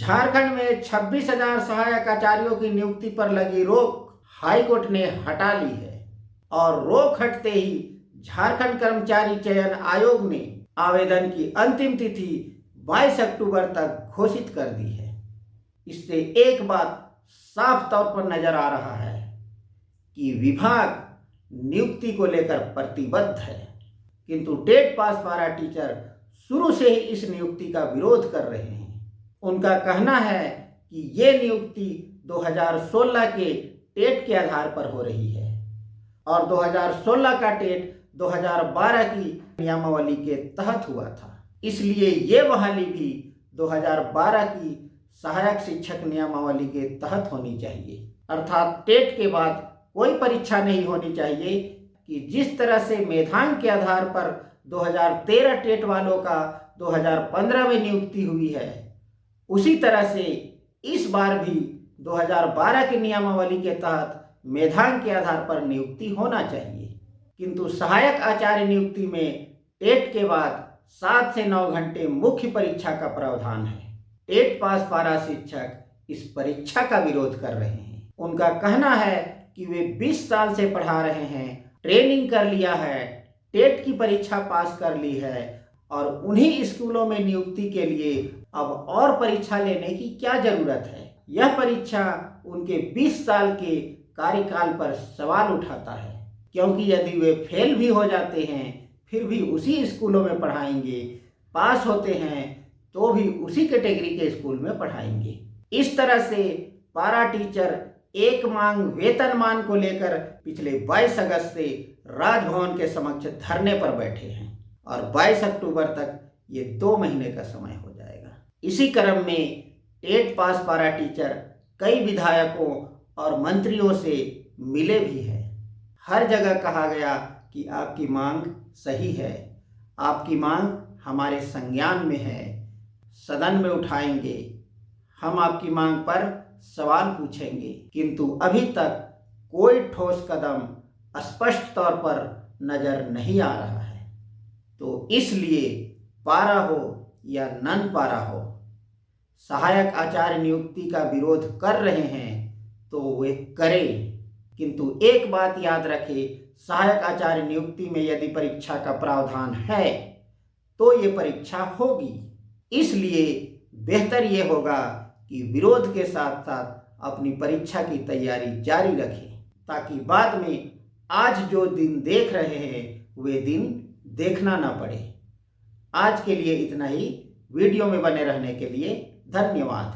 झारखंड में 26,000 सहायक आचार्यों की नियुक्ति पर लगी रोक हाईकोर्ट ने हटा ली है और रोक हटते ही झारखंड कर्मचारी चयन आयोग ने आवेदन की अंतिम तिथि 22 अक्टूबर तक घोषित कर दी है। इससे एक बात साफ तौर पर नजर आ रहा है कि विभाग नियुक्ति को लेकर प्रतिबद्ध है, किंतु टेट पास पारा टीचर शुरू से ही इस नियुक्ति का विरोध कर रहे हैं। उनका कहना है कि ये नियुक्ति 2016 के टेट के आधार पर हो रही है और 2016 का टेट 2012 की नियमावली के तहत हुआ था, इसलिए ये बहाली भी 2012 की सहायक शिक्षक नियमावली के तहत होनी चाहिए। अर्थात टेट के बाद कोई परीक्षा नहीं होनी चाहिए कि जिस तरह से मेधांक के आधार पर 2013 टेट वालों का 2015 में नियुक्ति हुई है, उसी तरह से इस बार भी 2012 की नियमावली के तहत मेधांक के आधार पर नियुक्ति होना चाहिए। किंतु सहायक आचार्य नियुक्ति में टेट के बाद 7 से 9 घंटे मुख्य परीक्षा का प्रावधान है। टेट पास पारा शिक्षक इस परीक्षा का विरोध कर रहे हैं। उनका कहना है कि वे 20 साल से पढ़ा रहे हैं, ट्रेनिंग कर लिया है, टेट की परीक्षा पास कर ली है और उन्हीं स्कूलों में नियुक्ति के लिए अब और परीक्षा लेने की क्या जरूरत है। यह परीक्षा उनके 20 साल के कार्यकाल पर सवाल उठाता है, क्योंकि यदि वे फेल भी हो जाते हैं फिर भी उसी स्कूलों में पढ़ाएंगे, पास होते हैं तो भी उसी कैटेगरी के स्कूल में पढ़ाएंगे। इस तरह से पारा टीचर एक मांग वेतनमान को लेकर पिछले 22 अगस्त से राजभवन के समक्ष धरने पर बैठे हैं और 22 अक्टूबर तक ये 2 महीने का समय हो जाएगा। इसी क्रम में टेट पास पारा टीचर कई विधायकों और मंत्रियों से मिले भी हैं। हर जगह कहा गया कि आपकी मांग सही है, आपकी मांग हमारे संज्ञान में है, सदन में उठाएंगे, हम आपकी मांग पर सवाल पूछेंगे, किंतु अभी तक कोई ठोस कदम स्पष्ट तौर पर नजर नहीं आ रहा है। तो इसलिए पारा हो या नन पारा हो, सहायक आचार्य नियुक्ति का विरोध कर रहे हैं तो वे करें, किंतु एक बात याद रखें, सहायक आचार्य नियुक्ति में यदि परीक्षा का प्रावधान है तो ये परीक्षा होगी। इसलिए बेहतर ये होगा कि विरोध के साथ साथ अपनी परीक्षा की तैयारी जारी रखें, ताकि बाद में आज जो दिन देख रहे हैं वे दिन देखना ना पड़े। आज के लिए इतना ही। वीडियो में बने रहने के लिए धन्यवाद।